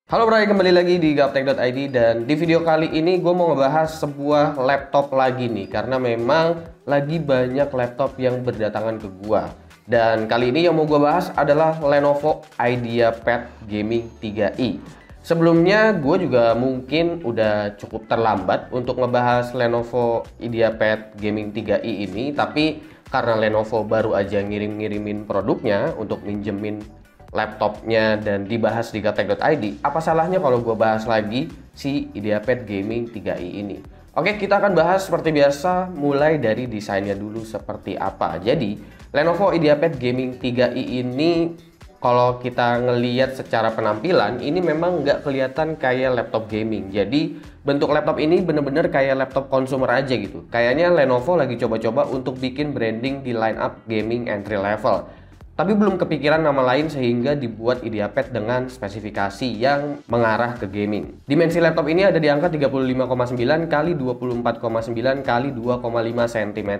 Halo Bray, kembali lagi di gaptek.id dan di video kali ini gue mau ngebahas sebuah laptop lagi nih karena memang lagi banyak laptop yang berdatangan ke gue. Dan kali ini yang mau gue bahas adalah Lenovo IdeaPad Gaming 3i. Sebelumnya gue juga mungkin udah cukup terlambat untuk ngebahas Lenovo IdeaPad Gaming 3i ini, tapi karena Lenovo baru aja ngirim-ngirimin produknya untuk minjemin laptopnya dan dibahas di gaptek.id, apa salahnya kalau gue bahas lagi si IdeaPad Gaming 3i ini? Oke, kita akan bahas seperti biasa mulai dari desainnya dulu seperti apa. Jadi, Lenovo IdeaPad Gaming 3i ini kalau kita ngelihat secara penampilan, ini memang nggak kelihatan kayak laptop gaming. Jadi, bentuk laptop ini bener-bener kayak laptop consumer aja gitu. Kayaknya Lenovo lagi coba-coba untuk bikin branding di lineup gaming entry level. Tapi belum kepikiran nama lain sehingga dibuat IdeaPad dengan spesifikasi yang mengarah ke gaming. Dimensi laptop ini ada di angka 35,9 x 24,9 x 2,5 cm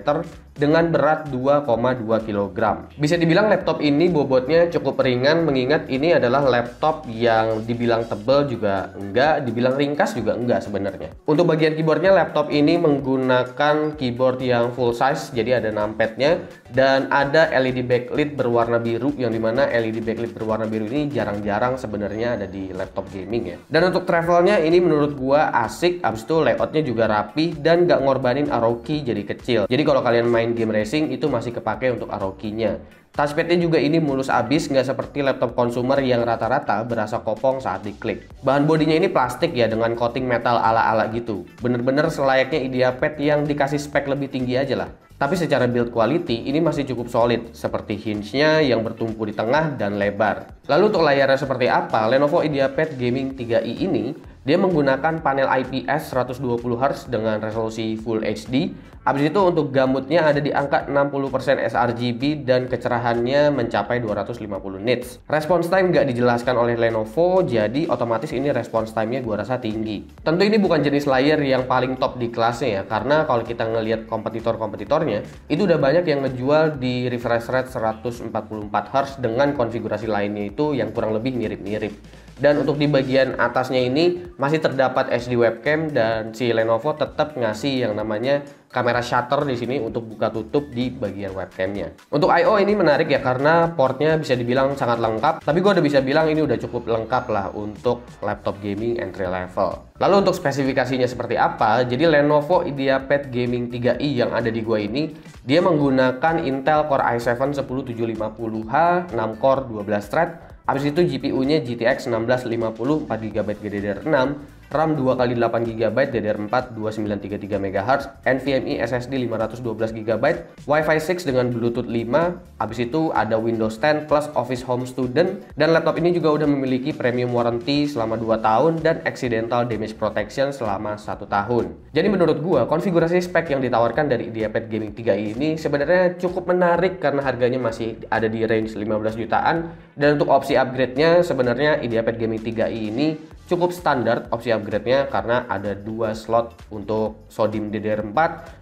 dengan berat 2,2 kg. Bisa dibilang laptop ini bobotnya cukup ringan mengingat ini adalah laptop yang dibilang tebal juga enggak, dibilang ringkas juga enggak sebenarnya. Untuk bagian keyboardnya, laptop ini menggunakan keyboard yang full size, jadi ada numpadnya dan ada LED backlit berwarna biru, yang dimana LED backlit berwarna biru ini jarang-jarang sebenarnya ada di laptop gaming ya. Dan untuk travelnya ini menurut gua asik, abis itu layoutnya juga rapi dan gak ngorbanin arrow key jadi kecil. Jadi kalau kalian main game racing itu masih kepake untuk arrow key-nya. Touchpadnya juga ini mulus abis, nggak seperti laptop consumer yang rata-rata berasa kopong saat diklik. Bahan bodinya ini plastik ya dengan coating metal ala-ala gitu. Bener-bener selayaknya IdeaPad yang dikasih spek lebih tinggi aja lah. Tapi secara build quality ini masih cukup solid, seperti hinge-nya yang bertumpu di tengah dan lebar. Lalu untuk layarnya seperti apa? Lenovo IdeaPad Gaming 3i ini dia menggunakan panel IPS 120Hz dengan resolusi Full HD. Habis itu untuk gamutnya ada di angka 60% sRGB dan kecerahannya mencapai 250 nits. Response time nggak dijelaskan oleh Lenovo, jadi otomatis ini response time-nya gua rasa tinggi. Tentu ini bukan jenis layar yang paling top di kelasnya ya, karena kalau kita ngelihat kompetitor-kompetitornya, itu udah banyak yang ngejual di refresh rate 144Hz dengan konfigurasi lainnya itu yang kurang lebih mirip-mirip. Dan untuk di bagian atasnya ini masih terdapat HD webcam dan si Lenovo tetap ngasih yang namanya kamera shutter di sini untuk buka tutup di bagian webcamnya. Untuk I/O ini menarik ya karena portnya bisa dibilang sangat lengkap. Tapi gue udah bisa bilang ini udah cukup lengkap lah untuk laptop gaming entry level. Lalu untuk spesifikasinya seperti apa? Jadi Lenovo IdeaPad Gaming 3i yang ada di gue ini dia menggunakan Intel Core i7-10750H 6 core 12 thread. Habis itu GPU-nya GTX 1650 4GB GDDR6, RAM 2x8GB DDR4 2933 MHz, NVMe SSD 512GB, Wi-Fi 6 dengan Bluetooth 5. Habis itu ada Windows 10 plus Office Home Student, dan laptop ini juga udah memiliki premium warranty selama 2 tahun dan accidental damage protection selama 1 tahun. Jadi menurut gua konfigurasi spek yang ditawarkan dari IdeaPad Gaming 3i ini sebenarnya cukup menarik karena harganya masih ada di range 15 jutaan, dan untuk opsi upgrade-nya sebenarnya IdeaPad Gaming 3i ini cukup standar opsi upgrade-nya karena ada 2 slot untuk SODIMM DDR4.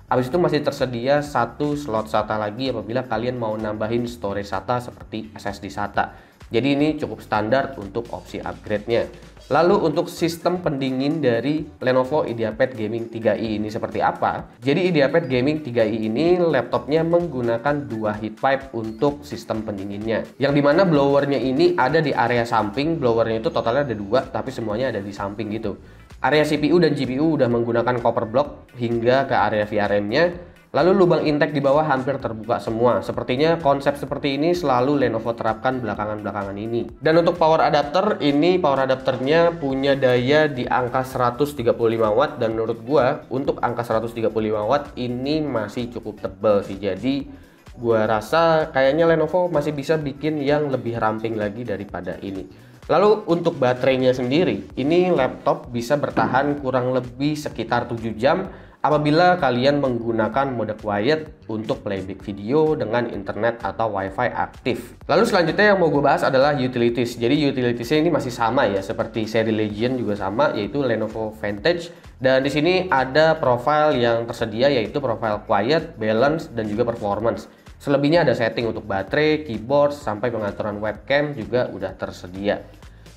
Habis itu masih tersedia 1 slot SATA lagi apabila kalian mau nambahin storage SATA seperti SSD SATA. Jadi ini cukup standar untuk opsi upgrade-nya. Lalu untuk sistem pendingin dari Lenovo IdeaPad Gaming 3i ini seperti apa? Jadi IdeaPad Gaming 3i ini laptopnya menggunakan 2 heat pipe untuk sistem pendinginnya. Yang dimana blowernya ini ada di area samping, blowernya itu totalnya ada 2 tapi semuanya ada di samping gitu. Area CPU dan GPU udah menggunakan copper block hingga ke area VRM-nya. Lalu lubang intake di bawah hampir terbuka semua. Sepertinya konsep seperti ini selalu Lenovo terapkan belakangan-belakangan ini. Dan untuk power adapter, ini power adapternya punya daya di angka 135 watt, dan menurut gua untuk angka 135 watt ini masih cukup tebal sih. Jadi gua rasa kayaknya Lenovo masih bisa bikin yang lebih ramping lagi daripada ini. Lalu untuk baterainya sendiri, ini laptop bisa bertahan kurang lebih sekitar 7 jam apabila kalian menggunakan mode quiet untuk playback video dengan internet atau wifi aktif. Lalu selanjutnya yang mau gue bahas adalah utilities. Jadi utilitiesnya ini masih sama ya, seperti seri Legion juga sama, yaitu Lenovo Vantage. Dan di sini ada profile yang tersedia, yaitu profile quiet, balance, dan juga performance. Selebihnya ada setting untuk baterai, keyboard, sampai pengaturan webcam juga udah tersedia.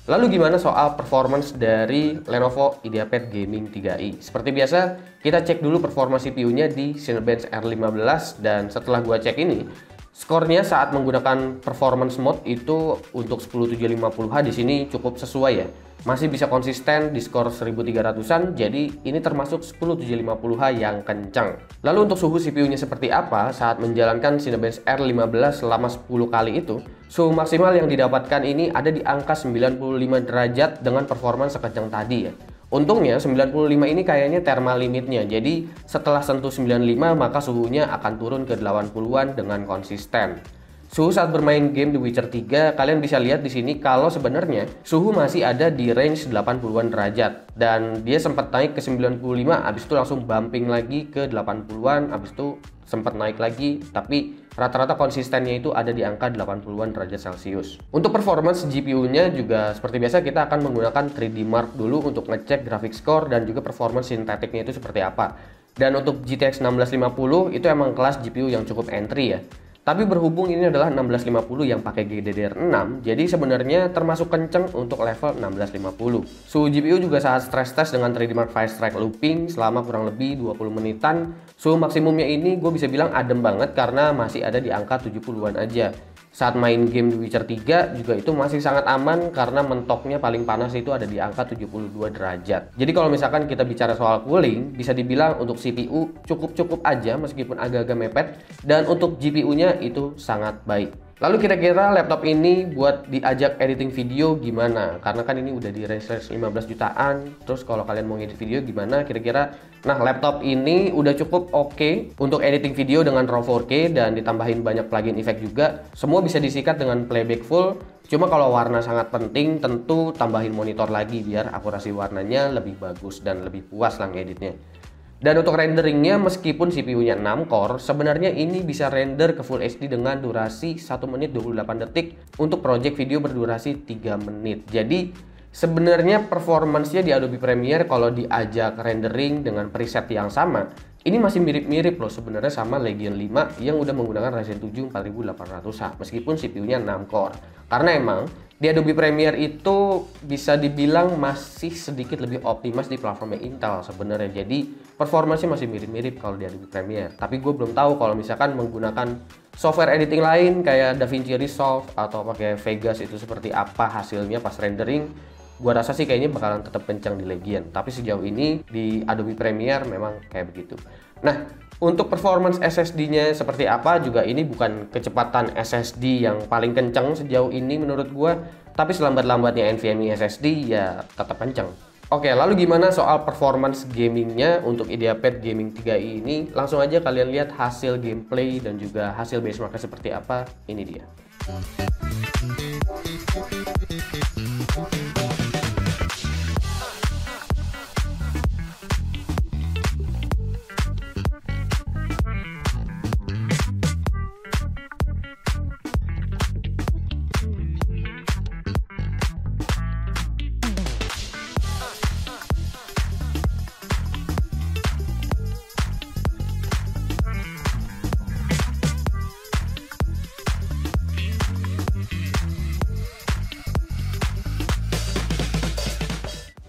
Lalu gimana soal performance dari Lenovo IdeaPad Gaming 3i? Seperti biasa, kita cek dulu performa CPU-nya di Cinebench R15, dan setelah gua cek ini, skornya saat menggunakan performance mode itu untuk 10750H di sini cukup sesuai ya. Masih bisa konsisten di skor 1300-an, jadi ini termasuk 10750H yang kencang. Lalu untuk suhu CPU-nya seperti apa saat menjalankan Cinebench R15 selama 10 kali itu? Suhu maksimal yang didapatkan ini ada di angka 95 derajat dengan performance sekencang tadi ya. Untungnya 95 ini kayaknya thermal limitnya, jadi setelah sentuh 95 maka suhunya akan turun ke 80-an dengan konsisten. Suhu saat bermain game The Witcher 3, kalian bisa lihat di sini kalau sebenarnya suhu masih ada di range 80-an derajat, dan dia sempat naik ke 95, abis itu langsung bumping lagi ke 80-an, abis itu sempat naik lagi, tapi rata-rata konsistennya itu ada di angka 80-an derajat Celcius. Untuk performance GPU-nya juga seperti biasa kita akan menggunakan 3D Mark dulu untuk ngecek graphics score dan juga performance sintetiknya itu seperti apa. Dan untuk GTX 1650 itu emang kelas GPU yang cukup entry ya. Tapi berhubung ini adalah 1650 yang pakai GDDR6, jadi sebenarnya termasuk kenceng untuk level 1650. Suhu GPU juga saat stress test dengan 3D Mark Fire Strike Looping selama kurang lebih 20 menitan. Suhu maksimumnya ini gue bisa bilang adem banget karena masih ada di angka 70-an aja. Saat main game The Witcher 3 juga itu masih sangat aman karena mentoknya paling panas itu ada di angka 72 derajat. Jadi kalau misalkan kita bicara soal cooling, bisa dibilang untuk CPU cukup-cukup aja meskipun agak-agak mepet, dan untuk GPU-nya itu sangat baik. Lalu kira-kira laptop ini buat diajak editing video gimana? Karena kan ini udah di range 15 jutaan. Terus kalau kalian mau edit video gimana kira-kira? Nah, laptop ini udah cukup oke untuk editing video dengan RAW 4K dan ditambahin banyak plugin efek juga. Semua bisa disikat dengan playback full. Cuma kalau warna sangat penting, tentu tambahin monitor lagi biar akurasi warnanya lebih bagus dan lebih puas lah ngeditnya. Dan untuk renderingnya, meskipun CPU-nya 6 core, sebenarnya ini bisa render ke Full HD dengan durasi 1 menit 28 detik untuk project video berdurasi 3 menit. Jadi sebenarnya performance-nya di Adobe Premiere kalau diajak rendering dengan preset yang sama, ini masih mirip-mirip loh sebenarnya sama Legion 5 yang udah menggunakan Ryzen 7 4800H meskipun CPU-nya 6 core. Karena emang di Adobe Premiere itu bisa dibilang masih sedikit lebih optimis di platformnya Intel sebenarnya. Jadi performanya masih mirip-mirip kalau di Adobe Premiere. Tapi gue belum tahu kalau misalkan menggunakan software editing lain kayak DaVinci Resolve atau pakai Vegas itu seperti apa hasilnya pas rendering. Gue rasa sih kayaknya bakalan tetap kencang di Legion. Tapi sejauh ini di Adobe Premiere memang kayak begitu. Nah, untuk performance SSD-nya seperti apa juga ini bukan kecepatan SSD yang paling kencang sejauh ini menurut gua, tapi selambat-lambatnya NVMe SSD ya tetap kencang. Oke, lalu gimana soal performance gamingnya untuk IdeaPad Gaming 3i ini? Langsung aja kalian lihat hasil gameplay dan juga hasil benchmarknya seperti apa. Ini dia.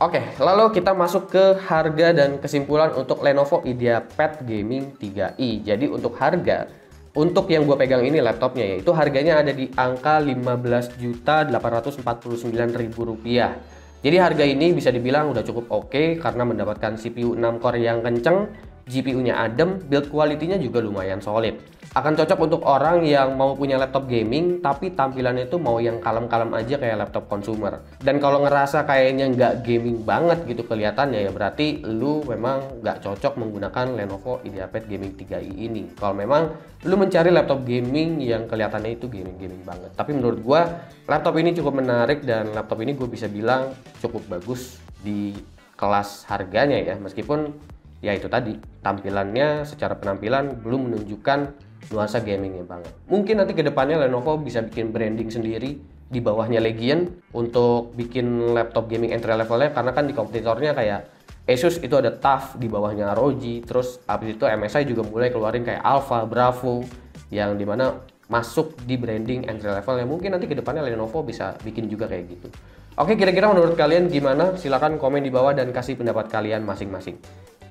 Oke, lalu kita masuk ke harga dan kesimpulan untuk Lenovo IdeaPad Gaming 3i. Jadi untuk harga, untuk yang gue pegang ini laptopnya ya, itu harganya ada di angka Rp15.849.000. Jadi harga ini bisa dibilang udah cukup oke karena mendapatkan CPU 6 core yang kenceng, GPU-nya adem, build quality-nya juga lumayan solid. Akan cocok untuk orang yang mau punya laptop gaming tapi tampilannya itu mau yang kalem-kalem aja kayak laptop consumer. Dan kalau ngerasa kayaknya nggak gaming banget gitu kelihatannya ya berarti lu memang nggak cocok menggunakan Lenovo IdeaPad Gaming 3i ini. Kalau memang lu mencari laptop gaming yang kelihatannya itu gaming-gaming banget. Tapi menurut gua laptop ini cukup menarik dan laptop ini gue bisa bilang cukup bagus di kelas harganya ya, meskipun ya itu tadi tampilannya secara penampilan belum menunjukkan nuansa gamingnya banget. Mungkin nanti kedepannya Lenovo bisa bikin branding sendiri di bawahnya Legion untuk bikin laptop gaming entry levelnya, karena kan di kompetitornya kayak Asus itu ada TUF, di bawahnya ROG, terus abis itu MSI juga mulai keluarin kayak Alpha, Bravo yang dimana masuk di branding entry level ya. Mungkin nanti kedepannya Lenovo bisa bikin juga kayak gitu. Oke, kira-kira menurut kalian gimana? Silahkan komen di bawah dan kasih pendapat kalian masing-masing.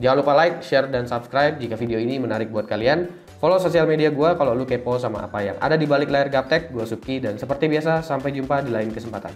Jangan lupa like, share, dan subscribe jika video ini menarik buat kalian. Follow sosial media gue kalau lu kepo sama apa yang ada di balik layar Gaptek. Gue Subki, dan seperti biasa, sampai jumpa di lain kesempatan.